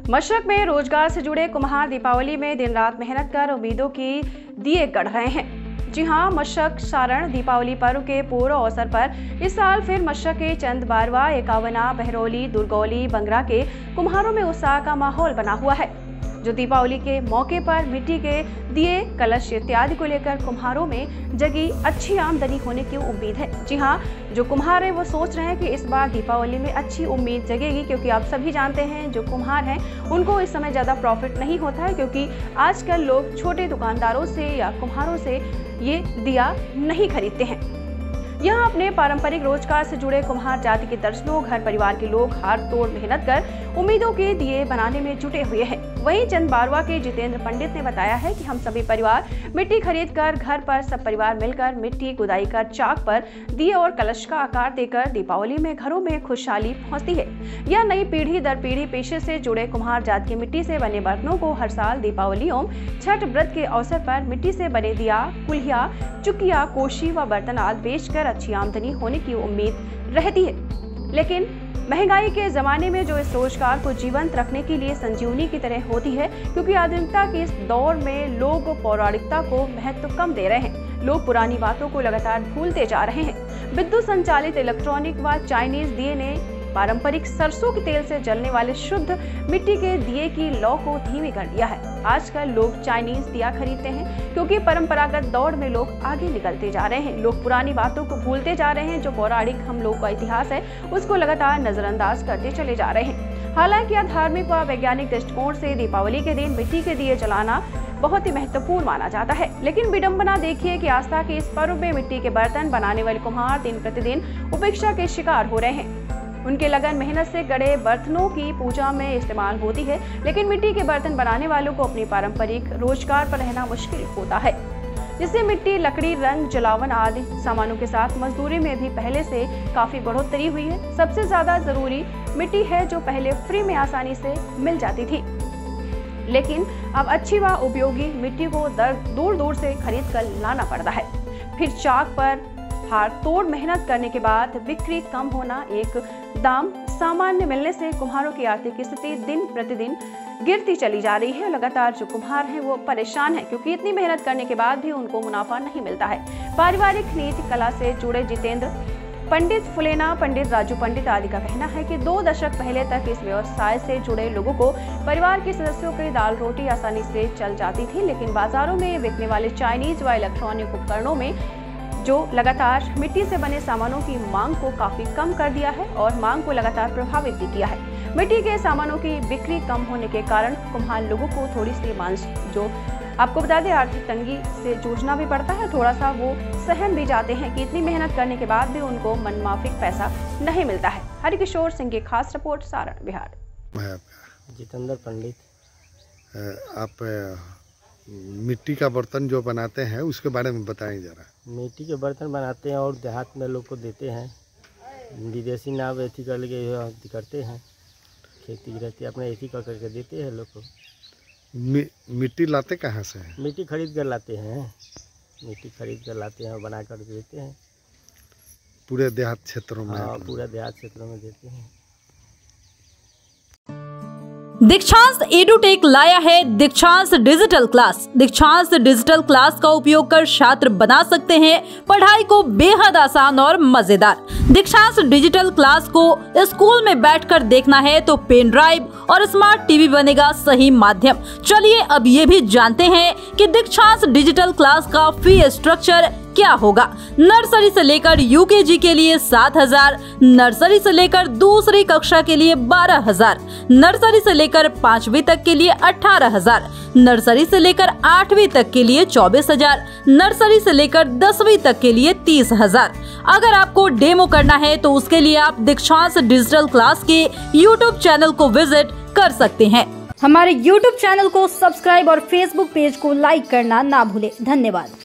मशरक में रोजगार से जुड़े कुम्हार दीपावली में दिन रात मेहनत कर उम्मीदों की दिए गढ़ रहे हैं। जी हां, मशरक सारण दीपावली पर्व के पूर्व अवसर पर इस साल फिर मशरक के चंद बारवा, एकावना, बहरौली, दुर्गौली, बंगरा के कुम्हारों में उत्साह का माहौल बना हुआ है, जो दीपावली के मौके पर मिट्टी के दिए, कलश इत्यादि को लेकर कुम्हारों में जगी अच्छी आमदनी होने की उम्मीद है। जी हाँ, जो कुम्हार है वो सोच रहे हैं कि इस बार दीपावली में अच्छी उम्मीद जगेगी, क्योंकि आप सभी जानते हैं जो कुम्हार हैं उनको इस समय ज़्यादा प्रॉफिट नहीं होता है, क्योंकि आजकल लोग छोटे दुकानदारों से या कुम्हारों से ये दिया नहीं खरीदते हैं। यहाँ अपने पारंपरिक रोजगार से जुड़े कुम्हार जाति के दर्जनों घर परिवार के लोग हाथ तोड़ मेहनत कर उम्मीदों के दिए बनाने में जुटे हुए हैं। वहीं चंद बारवा के जितेंद्र पंडित ने बताया है कि हम सभी परिवार मिट्टी खरीद कर घर पर सब परिवार मिलकर मिट्टी गुदाई कर चाक पर दिए और कलश का आकार देकर दीपावली में घरों में खुशहाली पहुंचती है। यह नई पीढ़ी दर पीढ़ी पेशे से जुड़े कुम्हार जात की मिट्टी से बने बर्तनों को हर साल दीपावली एवं छठ व्रत के अवसर पर मिट्टी से बने दिया, कुल्हिया, चुकिया, कोशी व बर्तन आदि बेचकर अच्छी आमदनी होने की उम्मीद रहती है। लेकिन महंगाई के जमाने में जो इस रोजगार को जीवंत रखने के लिए संजीवनी की तरह होती है, क्योंकि आधुनिकता के इस दौर में लोग पौराणिकता को महत्व कम दे रहे हैं। लोग पुरानी बातों को लगातार भूलते जा रहे हैं। विद्युत संचालित इलेक्ट्रॉनिक व चाइनीज दिए ने पारंपरिक सरसों के तेल से जलने वाले शुद्ध मिट्टी के दिए की लौ को धीमी कर दिया है। आजकल लोग चाइनीज दिया खरीदते हैं, क्योंकि परंपरागत दौड़ में लोग आगे निकलते जा रहे हैं। लोग पुरानी बातों को भूलते जा रहे हैं। जो पौराणिक हम लोग का इतिहास है उसको लगातार नजरअंदाज करते चले जा रहे हैं। हालांकि यह धार्मिक व वैज्ञानिक दृष्टिकोण से दीपावली के दिन मिट्टी के दिए जलाना बहुत ही महत्वपूर्ण माना जाता है, लेकिन विडंबना देखिए कि आस्था के इस पर्व में मिट्टी के बर्तन बनाने वाले कुम्हार दिन प्रतिदिन उपेक्षा के शिकार हो रहे हैं। उनके लगन मेहनत से गढ़े बर्तनों की पूजा में इस्तेमाल होती है, लेकिन मिट्टी के बर्तन बनाने वालों को अपनी पारंपरिक रोजगार पर रहना मुश्किल होता है, जिससे मिट्टी, लकड़ी, रंग, जलावन आदि सामानों के साथ मजदूरी में भी पहले से काफी बढ़ोतरी हुई है। सबसे ज्यादा जरूरी मिट्टी है, जो पहले फ्री में आसानी से मिल जाती थी, लेकिन अब अच्छी व उपयोगी मिट्टी को दूर दूर से खरीद कर लाना पड़ता है। फिर चाक पर हाथ तोड़ मेहनत करने के बाद बिक्री कम होना, एक दाम सामान्य मिलने से कुम्हारों की आर्थिक स्थिति दिन प्रतिदिन गिरती चली जा रही है। लगातार जो कुम्हार हैं वो परेशान हैं, क्योंकि इतनी मेहनत करने के बाद भी उनको मुनाफा नहीं मिलता है। पारिवारिक नीति कला से जुड़े जितेंद्र पंडित, फुलेना पंडित, राजू पंडित आदि का कहना है कि 2 दशक पहले तक इस व्यवसाय से जुड़े लोगों को परिवार के सदस्यों की दाल रोटी आसानी से चल जाती थी, लेकिन बाजारों में बिकने वाले चाइनीज व इलेक्ट्रॉनिक उपकरणों में जो लगातार मिट्टी से बने सामानों की मांग को काफी कम कर दिया है और मांग को लगातार प्रभावित भी किया है। मिट्टी के सामानों की बिक्री कम होने के कारण कुम्हार लोगों को थोड़ी सी जो आपको बता दें आर्थिक तंगी से जूझना भी पड़ता है। थोड़ा सा वो सहम भी जाते हैं कि इतनी मेहनत करने के बाद भी उनको मनमाफिक पैसा नहीं मिलता है। हरिकिशोर सिंह की खास रिपोर्ट, सारण, बिहार। जितेंद्र पंडित। आप मिट्टी का बर्तन जो बनाते हैं उसके बारे में बताएं जरा। मिट्टी के बर्तन बनाते हैं और देहात में लोग को देते हैं। विदेशी नाव एथी करके करते हैं, खेती रहती है अपने एथी करके देते हैं लोग को। मिट्टी लाते कहाँ से हैं? मिट्टी खरीद कर लाते हैं, मिट्टी खरीद कर लाते हैं और बना कर देते हैं पूरे देहात क्षेत्रों में। हाँ, पूरे देहात क्षेत्रों में देते हैं। दीक्षांत एडुटेक लाया है दीक्षांत डिजिटल क्लास। दीक्षांत डिजिटल क्लास का उपयोग कर छात्र बना सकते हैं पढ़ाई को बेहद आसान और मजेदार। दीक्षांत डिजिटल क्लास को स्कूल में बैठकर देखना है तो पेन ड्राइव और स्मार्ट टीवी बनेगा सही माध्यम। चलिए अब ये भी जानते हैं कि दीक्षांत डिजिटल क्लास का फी स्ट्रक्चर क्या होगा। नर्सरी से लेकर यूकेजी के लिए 7,000, नर्सरी से लेकर दूसरी कक्षा के लिए 12,000, नर्सरी से लेकर 5वीं तक के लिए 18,000, नर्सरी से लेकर 8वीं तक के लिए 24,000, नर्सरी से लेकर 10वीं तक के लिए 30,000। अगर आपको डेमो करना है तो उसके लिए आप दीक्षांत डिजिटल क्लास के YouTube चैनल को विजिट कर सकते हैं। हमारे YouTube चैनल को सब्सक्राइब और Facebook पेज को लाइक करना ना भूले। धन्यवाद।